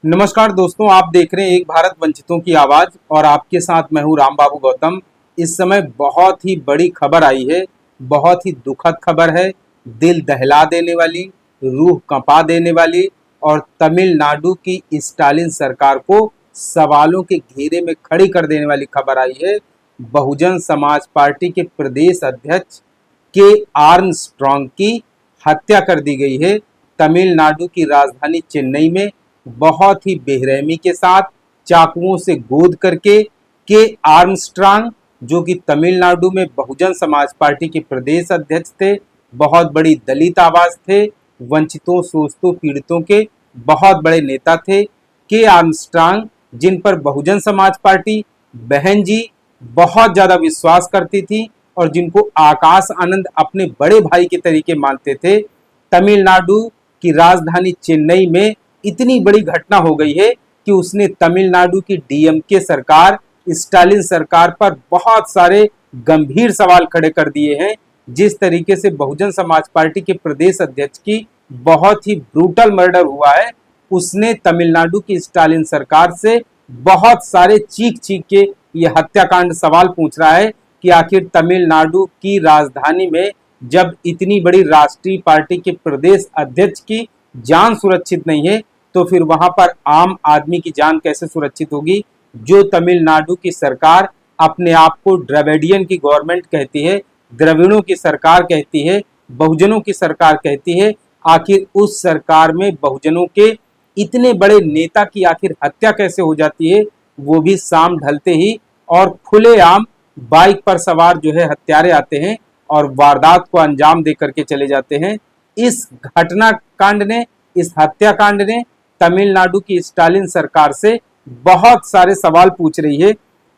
नमस्कार दोस्तों, आप देख रहे हैं एक भारत वंचितों की आवाज और आपके साथ मैं हूं राम बाबू गौतम। इस समय बहुत ही बड़ी खबर आई है, बहुत ही दुखद खबर है, दिल दहला देने वाली, रूह कंपा देने वाली और तमिलनाडु की स्टालिन सरकार को सवालों के घेरे में खड़ी कर देने वाली खबर आई है। बहुजन समाज पार्टी के प्रदेश अध्यक्ष के आर्मस्ट्रांग की हत्या कर दी गई है। तमिलनाडु की राजधानी चेन्नई में बहुत ही बेरहमी के साथ चाकुओं से गोद करके के आर्मस्ट्रांग, जो कि तमिलनाडु में बहुजन समाज पार्टी के प्रदेश अध्यक्ष थे, बहुत बड़ी दलित आवाज थे, वंचितों शोषितों पीड़ितों के बहुत बड़े नेता थे। के आर्मस्ट्रांग, जिन पर बहुजन समाज पार्टी बहन जी बहुत ज्यादा विश्वास करती थी और जिनको आकाश आनंद अपने बड़े भाई के तरीके मानते थे, तमिलनाडु की राजधानी चेन्नई में इतनी बड़ी घटना हो गई है कि उसने तमिलनाडु की डीएमके सरकार, स्टालिन सरकार पर बहुत सारे गंभीर सवाल खड़े कर दिए हैं। जिस तरीके से बहुजन समाज पार्टी के प्रदेश अध्यक्ष की बहुत ही ब्रूटल मर्डर हुआ है, उसने तमिलनाडु की स्टालिन सरकार से बहुत सारे चीख चीख के ये हत्याकांड सवाल पूछ रहा है कि आखिर तमिलनाडु की राजधानी में जब इतनी बड़ी राष्ट्रीय पार्टी के प्रदेश अध्यक्ष की जान सुरक्षित नहीं है, तो फिर वहां पर आम आदमी की जान कैसे सुरक्षित होगी। जो तमिलनाडु की सरकार अपने आप को द्रविडियन की गवर्नमेंट कहती है, द्रविड़ों की सरकार कहती है, बहुजनों की सरकार कहती है, आखिर उस सरकार में बहुजनों के इतने बड़े नेता की आखिर हत्या कैसे हो जाती है, वो भी शाम ढलते ही और खुलेआम बाइक पर सवार जो है हत्यारे आते हैं और वारदात को अंजाम दे करके चले जाते हैं। इस घटना कांड ने, इस हत्याकांड ने तमिलनाडु की स्टालिन सरकार से बहुत सारे सवाल पूछ रही है।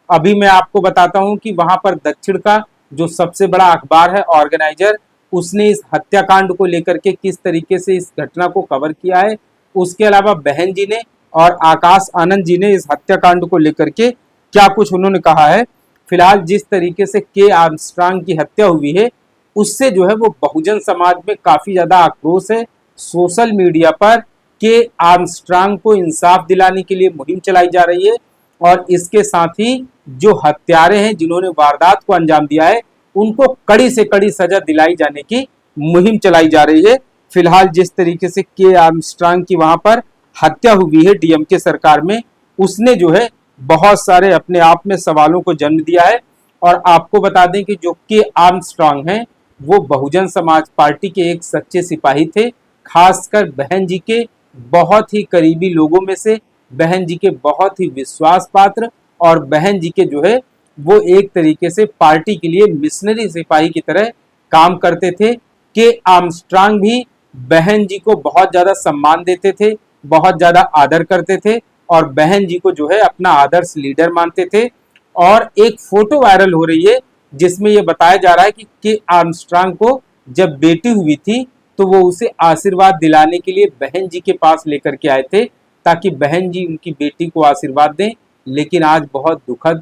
अभी मैं आपको बताता हूं कि वहां पर दक्षिण का जो सबसे बड़ा अखबार है ऑर्गेनाइजर, उसने इस हत्याकांड को लेकर के किस तरीके से इस घटना को कवर किया है। उसके अलावा बहन जी ने और आकाश आनंद जी ने इस हत्याकांड को लेकर के क्या कुछ उन्होंने कहा है। फिलहाल जिस तरीके से के आर्मस्ट्रांग की हत्या हुई है, उससे जो है वो बहुजन समाज में काफी ज्यादा आक्रोश है। सोशल मीडिया पर के आर्मस्ट्रांग को इंसाफ दिलाने के लिए मुहिम चलाई जा रही है और इसके साथ ही जो हत्यारे हैं जिन्होंने वारदात को अंजाम दिया है, उनको कड़ी से कड़ी सजा दिलाई जाने की मुहिम चलाई जा रही है। फिलहाल जिस तरीके से के आर्मस्ट्रांग की वहां पर हत्या हुई है डीएमके सरकार में, उसने जो है बहुत सारे अपने आप में सवालों को जन्म दिया है। और आपको बता दें कि जो के आर्मस्ट्रांग हैं, वो बहुजन समाज पार्टी के एक सच्चे सिपाही थे, खासकर बहन जी के बहुत ही करीबी लोगों में से, बहन जी के बहुत ही विश्वास पात्र और बहन जी के जो है वो एक तरीके से पार्टी के लिए मिशनरी सिपाही की तरह काम करते थे। के आर्मस्ट्रांग भी बहन जी को बहुत ज्यादा सम्मान देते थे, बहुत ज्यादा आदर करते थे और बहन जी को जो है अपना आदर्श लीडर मानते थे। और एक फोटो वायरल हो रही है जिसमें यह बताया जा रहा है कि के आर्मस्ट्रांग को जब बेटी हुई थी तो वो उसे आशीर्वाद दिलाने के लिए बहन जी के पास लेकर के आए थे ताकि बहन जी उनकी बेटी को आशीर्वाद दें। लेकिन आज बहुत दुखद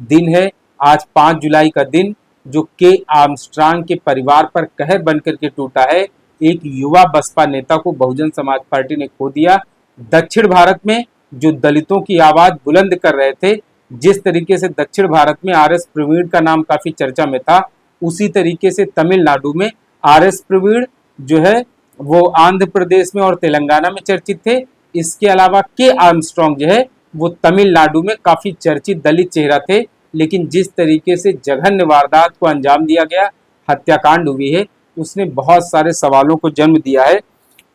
दिन है, आज 5 जुलाई का दिन जो के आर्मस्ट्रांग के परिवार पर कहर बनकर के टूटा है। एक युवा बसपा नेता को बहुजन समाज पार्टी ने खो दिया। दक्षिण भारत में जो दलितों की आवाज बुलंद कर रहे थे, जिस तरीके से दक्षिण भारत में आर.एस. प्रवीण का नाम काफी चर्चा में था, उसी तरीके से तमिलनाडु में आर.एस. प्रवीण जो है वो आंध्र प्रदेश में और तेलंगाना में चर्चित थे। इसके अलावा के आर्मस्ट्रांग जो है वो तमिलनाडु में काफी चर्चित दलित चेहरा थे। लेकिन जिस तरीके से जघन्य वारदात को अंजाम दिया गया, हत्याकांड हुई है, उसने बहुत सारे सवालों को जन्म दिया है।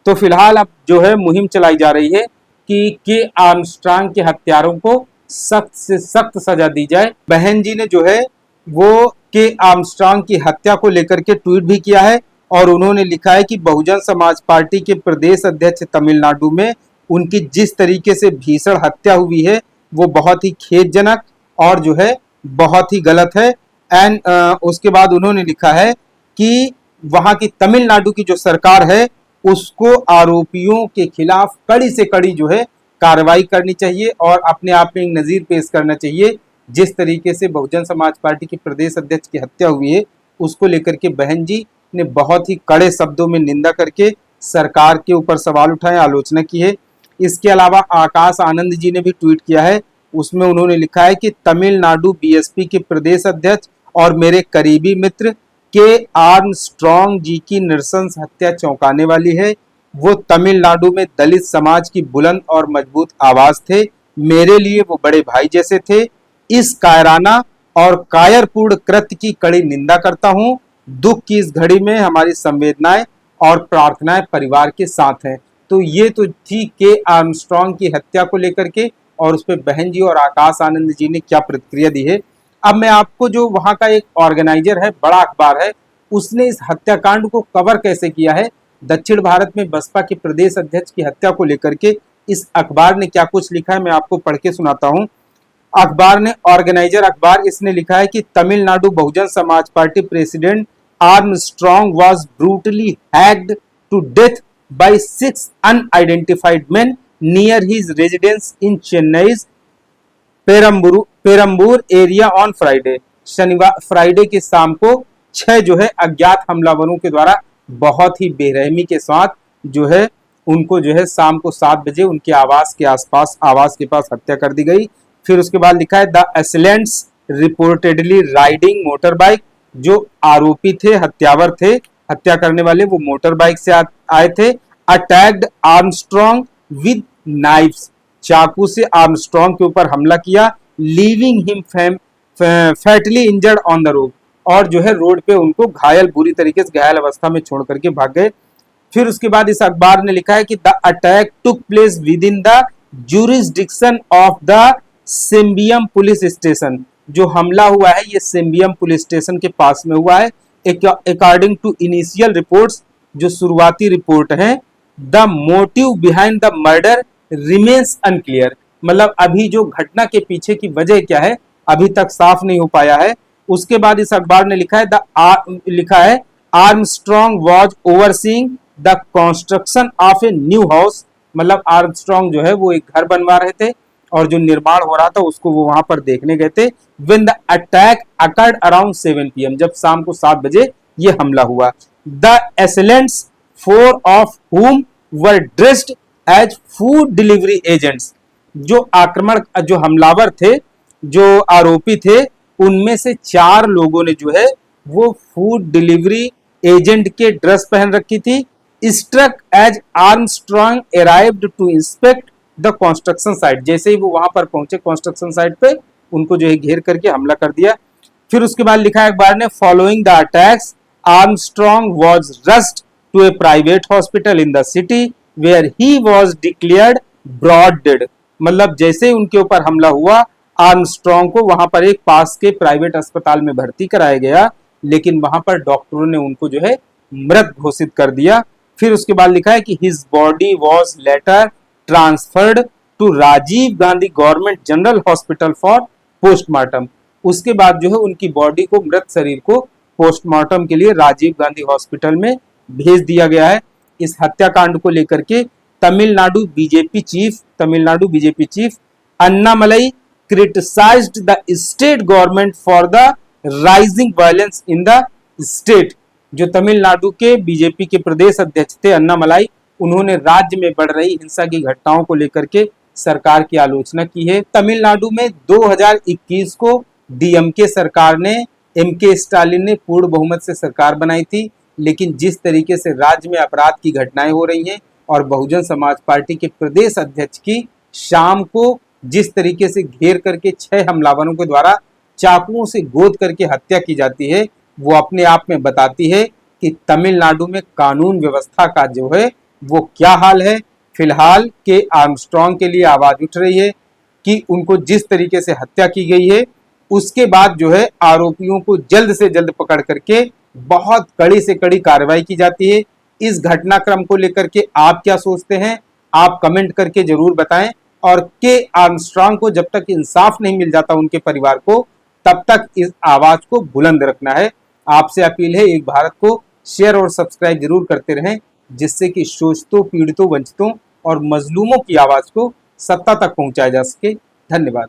तो फिलहाल अब जो है मुहिम चलाई जा रही है कि के आर्मस्ट्रांग के हत्यारों को सख्त से सख्त सजा दी जाए। बहन जी ने जो है वो के आर्मस्ट्रांग की हत्या को लेकर के ट्वीट भी किया है और उन्होंने लिखा है कि बहुजन समाज पार्टी के प्रदेश अध्यक्ष तमिलनाडु में उनकी जिस तरीके से भीषण हत्या हुई है वो बहुत ही खेदजनक और जो है बहुत ही गलत है। एंड उसके बाद उन्होंने लिखा है कि वहां की तमिलनाडु की जो सरकार है उसको आरोपियों के खिलाफ कड़ी से कड़ी जो है कार्रवाई करनी चाहिए और अपने आप में एक नजीर पेश करना चाहिए। जिस तरीके से बहुजन समाज पार्टी के प्रदेश अध्यक्ष की हत्या हुई है, उसको लेकर के बहन जी ने बहुत ही कड़े शब्दों में निंदा करके सरकार के ऊपर सवाल उठाए, आलोचना की है। इसके अलावा आकाश आनंद जी ने भी ट्वीट किया है, उसमें उन्होंने लिखा है कि तमिलनाडु बीएसपी के प्रदेश अध्यक्ष और मेरे करीबी मित्र के आर्मस्ट्रॉन्ग जी की नृशंस हत्या चौंकाने वाली है। वो तमिलनाडु में दलित समाज की बुलंद और मजबूत आवाज थे। मेरे लिए वो बड़े भाई जैसे थे। इस कायराना और कायरपूर्ण कृत्य की कड़ी निंदा करता हूं। दुख की इस घड़ी में हमारी संवेदनाएं और प्रार्थनाएं परिवार के साथ हैं। तो ये तो थी के आर्मस्ट्रॉन्ग की हत्या को लेकर के, और उस पर बहन जी और आकाश आनंद जी ने क्या प्रतिक्रिया दी है। अब मैं आपको, जो वहां का एक ऑर्गेनाइजर है, बड़ा अखबार है, उसने इस हत्याकांड को कवर कैसे किया है, दक्षिण भारत में बसपा के प्रदेश अध्यक्ष की हत्या को लेकर के इस अखबार ने क्या कुछ लिखा है, मैं आपको पढ़ के सुनाता हूं। अखबार ने, ऑर्गेनाइजर अखबार, इसने लिखा है कि Tamil Nadu Bahujan Samaj party president Armstrong was brutally hacked to death by 6 unidentified men near his residence in Chennai's Perambur area on Friday. शनिवार, फ्राइडे की शाम को 6 जो है अज्ञात हमलावरों के द्वारा बहुत ही बेरहमी के साथ जो है उनको जो है शाम को 7 बजे उनके आवास के पास हत्या कर दी गई। फिर उसके बाद लिखा है the assailants reportedly riding motorbike. जो आरोपी थे, हत्यावर थे, हत्या करने वाले, वो मोटर बाइक से आए थे। अटैक्ड आर्मस्ट्रॉन्ग विद नाइफ्स, चाकू से आर्मस्ट्रॉन्ग के ऊपर हमला किया। Leaving him fatally injured on the road, और जो है रोड पे उनको बुरी तरीके से घायल अवस्था में छोड़ करके भाग गए। फिर उसके बाद इस अखबार ने लिखा है कि the attack took place within the jurisdiction of the Sembium police station. जो हमला हुआ है ये सिम्बियम पुलिस स्टेशन के पास में हुआ है। अकॉर्डिंग टू इनिशियल रिपोर्ट्स, जो शुरुआती रिपोर्ट है, the motive behind the murder remains unclear. मतलब अभी जो घटना के पीछे की वजह क्या है अभी तक साफ नहीं हो पाया है। उसके बाद इस अखबार ने लिखा है Armstrong was overseeing the construction of a new house. मतलब आर्मस्ट्रॉन्ग जो है वो एक घर बनवा रहे थे और जो निर्माण हो रहा था उसको वो वहां पर देखने गए थे। When the attack occurred around 7 PM, जब शाम को 7 बजे ये हमला हुआ। The assailants, 4 of whom were dressed as food delivery agents। जो हमलावर थे, जो आरोपी थे, उनमें से 4 लोगों ने जो है वो फूड डिलीवरी एजेंट के ड्रेस पहन रखी थी। Struck as Armstrong arrived to inspect the construction site. जैसे ही वो वहां पर पहुंचे कंस्ट्रक्शन साइट पे, उनको जो है घेर करके हमला कर दिया। फिर उसके बाद लिखा है अखबार ने, following the attacks Armstrong was rushed to a private hospital in the city where he was declared brought dead. मतलब जैसे ही उनके ऊपर हमला हुआ, आर्मस्ट्रॉन्ग को वहां पर एक पास के प्राइवेट अस्पताल में भर्ती कराया गया, लेकिन वहां पर डॉक्टरों ने उनको जो है मृत घोषित कर दिया। फिर उसके बाद लिखा है कि his body was later transferred to Rajiv Gandhi government general hospital for postmortem. उसके बाद जो है उनकी बॉडी को, मृत शरीर को पोस्टमार्टम के लिए राजीव गांधी हॉस्पिटल में भेज दिया गया है। इस हत्याकांड को लेकर के Tamil Nadu BJP chief Annamalai criticized the state government for the rising violence in the state। जो तमिलनाडु के बीजेपी के प्रदेश अध्यक्ष थे अन्नामलाई, उन्होंने राज्य में बढ़ रही हिंसा की घटनाओं को लेकर के सरकार की आलोचना की है। तमिलनाडु में 2021 को डीएमके सरकार ने, एमके स्टालिन ने पूर्ण बहुमत से सरकार बनाई थी, लेकिन जिस तरीके से राज्य में अपराध की घटनाएं हो रही हैं और बहुजन समाज पार्टी के प्रदेश अध्यक्ष की शाम को जिस तरीके से घेर करके 6 हमलावरों के द्वारा चाकुओं से गोद करके हत्या की जाती है, वो अपने आप में बताती है कि तमिलनाडु में कानून व्यवस्था का जो है वो क्या हाल है। फिलहाल के आर्मस्ट्रॉन्ग के लिए आवाज उठ रही है कि उनको जिस तरीके से हत्या की गई है, उसके बाद जो है आरोपियों को जल्द से जल्द पकड़ करके बहुत कड़ी से कड़ी कार्रवाई की जाती है। इस घटनाक्रम को लेकर के आप क्या सोचते हैं, आप कमेंट करके जरूर बताएं। और के आर्मस्ट्रॉन्ग को जब तक इंसाफ नहीं मिल जाता उनके परिवार को, तब तक इस आवाज को बुलंद रखना है। आपसे अपील है, एक भारत को शेयर और सब्सक्राइब जरूर करते रहें, जिससे कि शोषितों, पीड़ितों, वंचितों और मजलूमों की आवाज को सत्ता तक पहुंचाया जा सके। धन्यवाद।